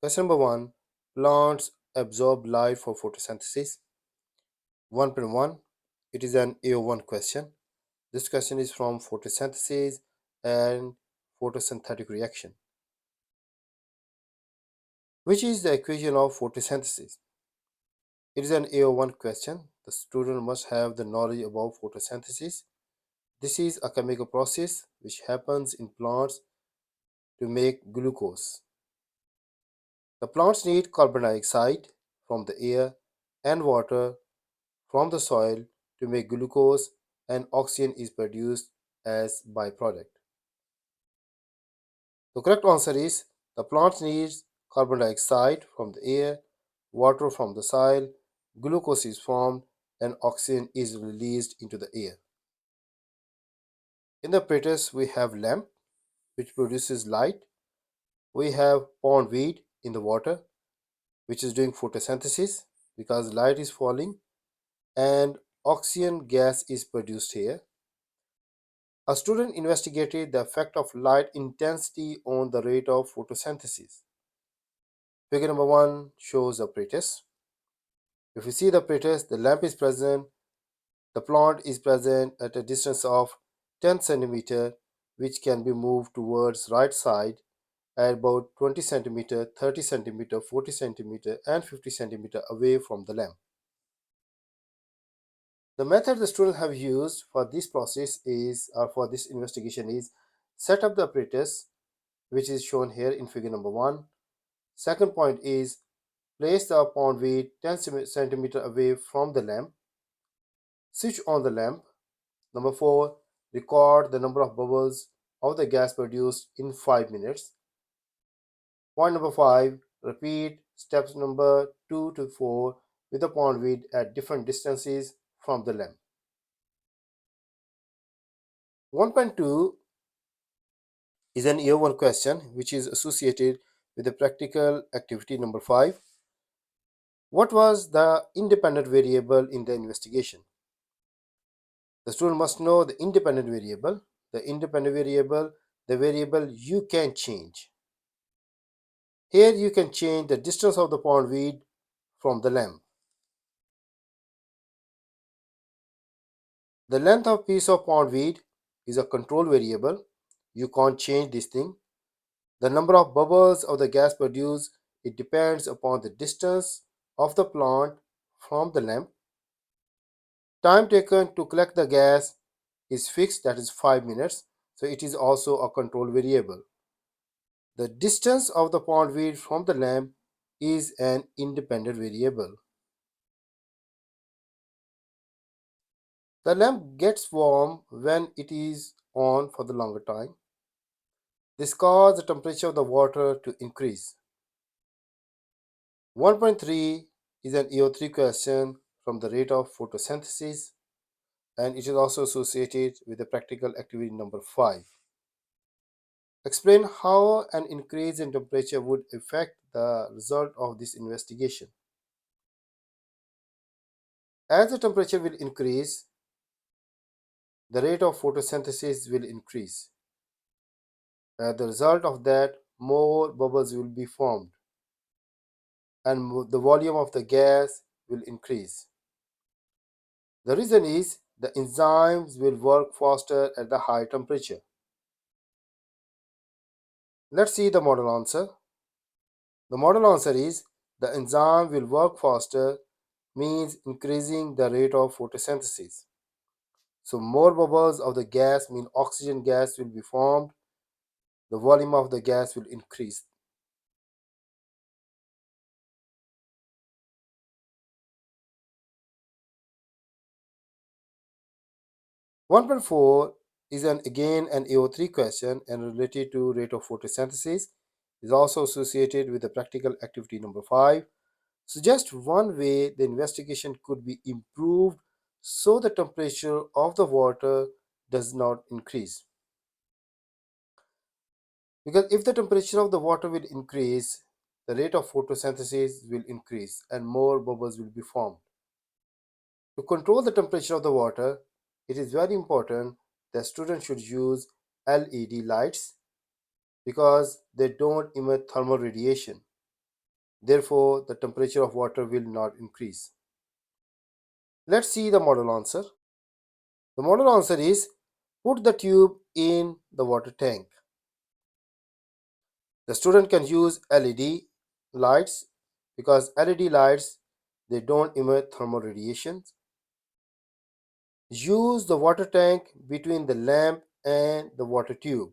Question number 1. Plants absorb light for photosynthesis. 1.1. It is an AO1 question. This question is from photosynthesis and photosynthetic reaction. Which is the equation of photosynthesis? It is an AO1 question. The student must have the knowledge about photosynthesis. This is a chemical process which happens in plants to make glucose. The plants need carbon dioxide from the air and water from the soil to make glucose, and oxygen is produced as byproduct. The correct answer is the plants need carbon dioxide from the air, water from the soil, glucose is formed, and oxygen is released into the air. In the apparatus, we have lamp which produces light. We have pondweed in the water which is doing photosynthesis because light is falling and oxygen gas is produced here. A student investigated the effect of light intensity on the rate of photosynthesis. Figure number 1 shows the apparatus. If you see the apparatus, the lamp is present, the plant is present at a distance of 10 centimeter, which can be moved towards right side at about 20 centimeter, 30 centimeter, 40 centimeter, and 50 centimeter away from the lamp. The method the students have used for this process is, or for this investigation is, set up the apparatus, which is shown here in figure number 1. Second point is, place the pondweed 10 centimeter away from the lamp. Switch on the lamp. Number 4, record the number of bubbles of the gas produced in 5 minutes. Point number 5, repeat steps number 2 to 4 with the pondweed at different distances from the lamp. 1.2 is an year 1 question which is associated with the practical activity number 5. What was the independent variable in the investigation? The student must know the independent variable. The independent variable, the variable you can change. Here you can change the distance of the pondweed from the lamp. The length of piece of pondweed is a control variable. You can't change this thing. The number of bubbles of the gas produced, it depends upon the distance of the plant from the lamp. Time taken to collect the gas is fixed, that is 5 minutes, so it is also a control variable. The distance of the pondweed from the lamp is an independent variable. The lamp gets warm when it is on for the longer time. This causes the temperature of the water to increase. 1.3 is an EO3 question from the rate of photosynthesis, and it is also associated with the practical activity number 5. Explain how an increase in temperature would affect the result of this investigation. As the temperature will increase, the rate of photosynthesis will increase. As the result of that, more bubbles will be formed and the volume of the gas will increase. The reason is the enzymes will work faster at the high temperature. Let's see the model answer. The model answer is the enzyme will work faster means increasing the rate of photosynthesis. So more bubbles of the gas mean oxygen gas will be formed. The volume of the gas will increase. One point four is again an AO3 question and related to rate of photosynthesis, is also associated with the practical activity number 5. Suggest one way the investigation could be improved so the temperature of the water does not increase. Because if the temperature of the water will increase, the rate of photosynthesis will increase and more bubbles will be formed. To control the temperature of the water, it is very important that students should use LED lights because they don't emit thermal radiation. Therefore, the temperature of water will not increase. Let's see the model answer. The model answer is put the tube in the water tank. The student can use LED lights because LED lights they don't emit thermal radiations. Use the water tank between the lamp and the water tube.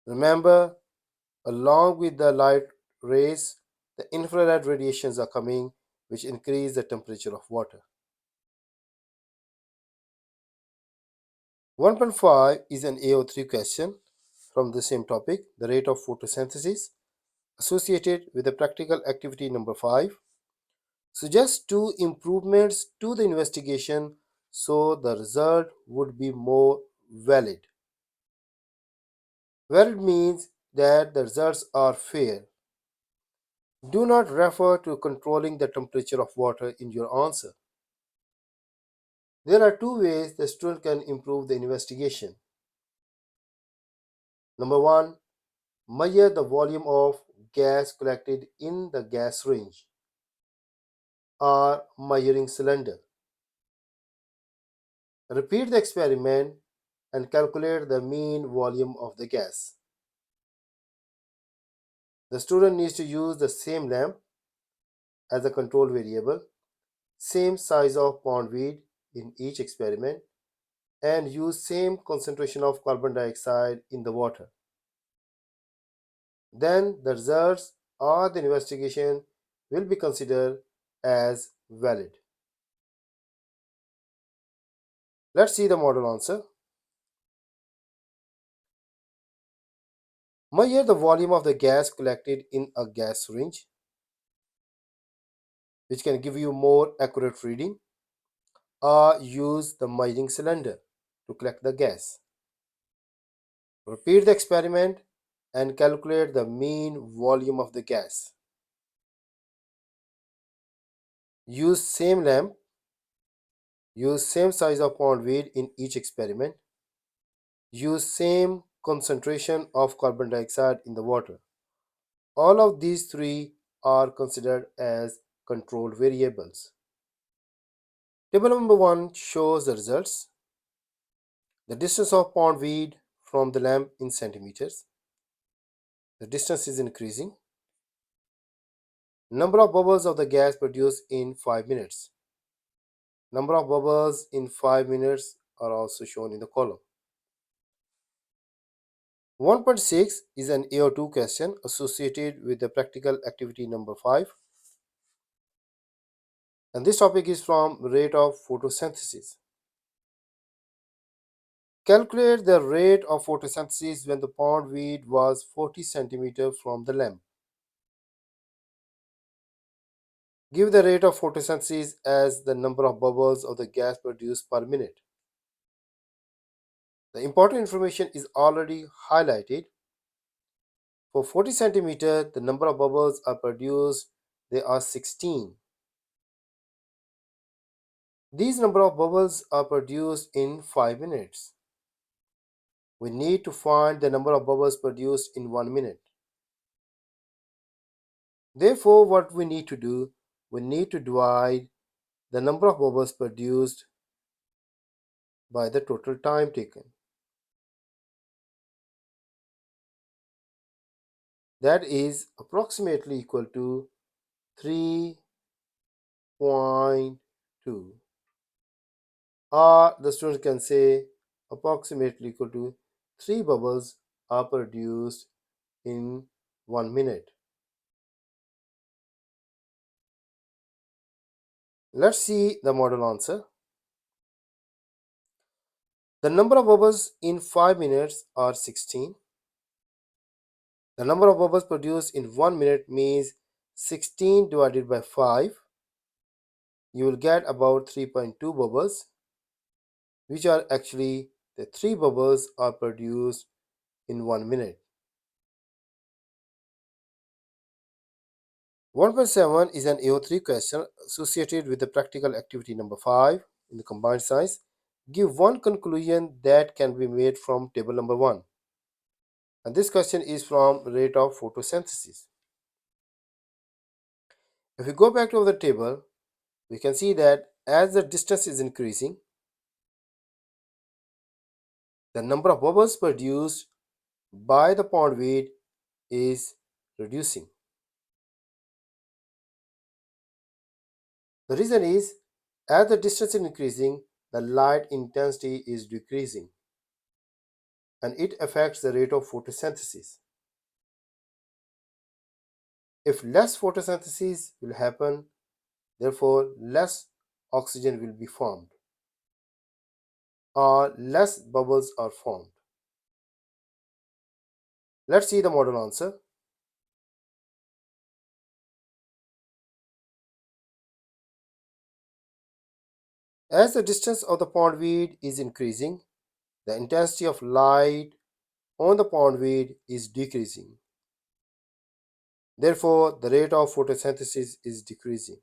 Remember, along with the light rays, the infrared radiations are coming which increase the temperature of water. 1.5 is an AO3 question from the same topic, the rate of photosynthesis associated with the practical activity number 5. Suggest two improvements to the investigation so the result would be more valid. Valid means that the results are fair. Do not refer to controlling the temperature of water in your answer. There are two ways the student can improve the investigation. Number one, measure the volume of gas collected in the gas range or measuring cylinder. Repeat the experiment and calculate the mean volume of the gas. The student needs to use the same lamp as a control variable, same size of pond weed in each experiment, and use same concentration of carbon dioxide in the water. Then the results or the investigation will be considered as valid. Let's see the model answer. Measure the volume of the gas collected in a gas syringe, which can give you more accurate reading, or use the measuring cylinder to collect the gas. Repeat the experiment and calculate the mean volume of the gas. Use same lamp, use same size of pond weed in each experiment, use same concentration of carbon dioxide in the water. All of these three are considered as control variables. Table number 1 shows the results. The distance of pond weed from the lamp in centimeters. The distance is increasing. Number of bubbles of the gas produced in 5 minutes. Number of bubbles in 5 minutes are also shown in the column. 1.6 is an AO2 question associated with the practical activity number 5. And this topic is from rate of photosynthesis. Calculate the rate of photosynthesis when the pond weed was 40 cm from the lamp. Give the rate of photosynthesis as the number of bubbles of the gas produced per minute. The important information is already highlighted. For 40 cm, the number of bubbles are produced, they are 16. These number of bubbles are produced in 5 minutes. We need to find the number of bubbles produced in 1 minute. Therefore, what we need to do, we need to divide the number of bubbles produced by the total time taken. That is approximately equal to 3.2. Or the student can say approximately equal to 3 bubbles are produced in 1 minute. Let's see the model answer. The number of bubbles in 5 minutes are 16. The number of bubbles produced in 1 minute means 16 divided by 5. You will get about 3.2 bubbles, which are actually the 3 bubbles are produced in 1 minute. 1.7 is an AO3 question associated with the practical activity number 5 in the combined science. Give one conclusion that can be made from table number 1. And this question is from rate of photosynthesis. If we go back to the table, we can see that as the distance is increasing, the number of bubbles produced by the pondweed is reducing. The reason is, as the distance is increasing, the light intensity is decreasing and it affects the rate of photosynthesis. If less photosynthesis will happen, therefore less oxygen will be formed or less bubbles are formed. Let's see the model answer. As the distance of the pondweed is increasing, the intensity of light on the pondweed is decreasing. Therefore, the rate of photosynthesis is decreasing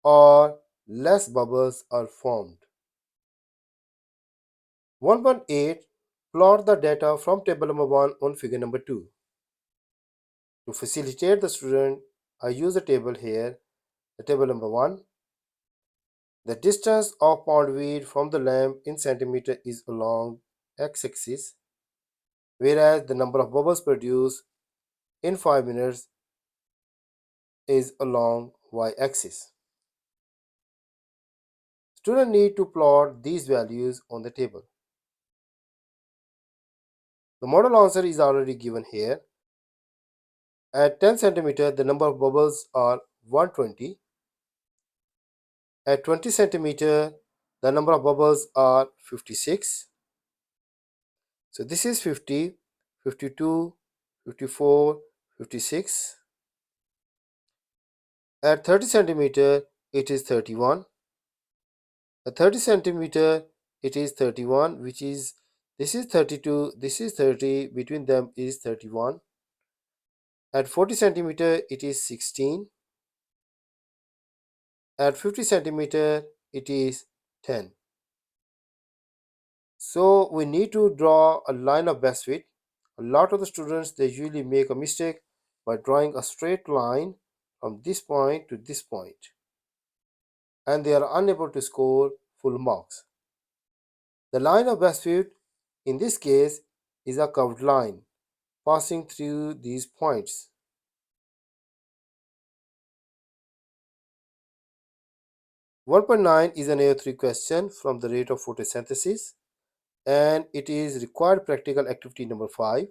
or less bubbles are formed. 1.8. Plot the data from table number 1 on figure number 2. To facilitate the student, I use a table here. The table number 1. The distance of pondweed from the lamp in centimeter is along x-axis, whereas the number of bubbles produced in 5 minutes is along y-axis. Students need to plot these values on the table. The model answer is already given here. At 10 centimeter, the number of bubbles are 120. At 20 centimeter, the number of bubbles are 56. So this is 50, 52, 54, 56. At 30 centimeter, it is 31. At 30 centimeter, it is 31, which is, this is 32, this is 30, between them is 31. At 40 centimeter, it is 16. At 50 centimeter, it is 10. So we need to draw a line of best fit. A lot of the students, they usually make a mistake by drawing a straight line from this point to this point, and they are unable to score full marks. The line of best fit in this case is a curved line passing through these points. One point nine is an AO3 question from the rate of photosynthesis, and it is required practical activity number 5.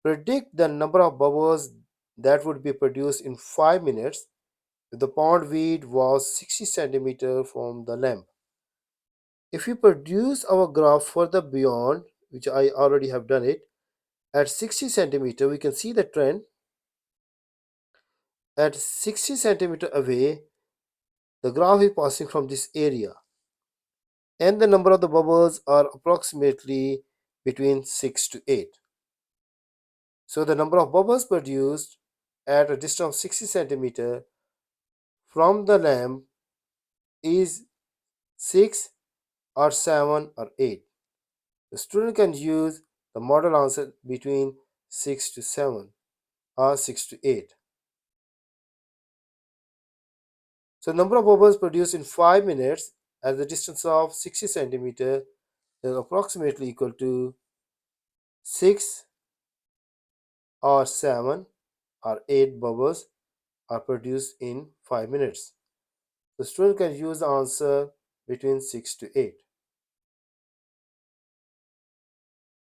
Predict the number of bubbles that would be produced in 5 minutes if the pondweed was 60 centimeter from the lamp. If we produce our graph further beyond, which I already have done it, at 60 centimeter, we can see the trend. At 60 centimeter away, the graph is passing from this area, and the number of the bubbles are approximately between 6 to 8. So the number of bubbles produced at a distance of 60 centimeter from the lamp is 6 or 7 or 8. The student can use the model answer between 6 to 7 or 6 to 8. So number of bubbles produced in 5 minutes at the distance of 60 centimeter is approximately equal to 6 or 7 or 8 bubbles are produced in 5 minutes. The student can use the answer between 6 to 8.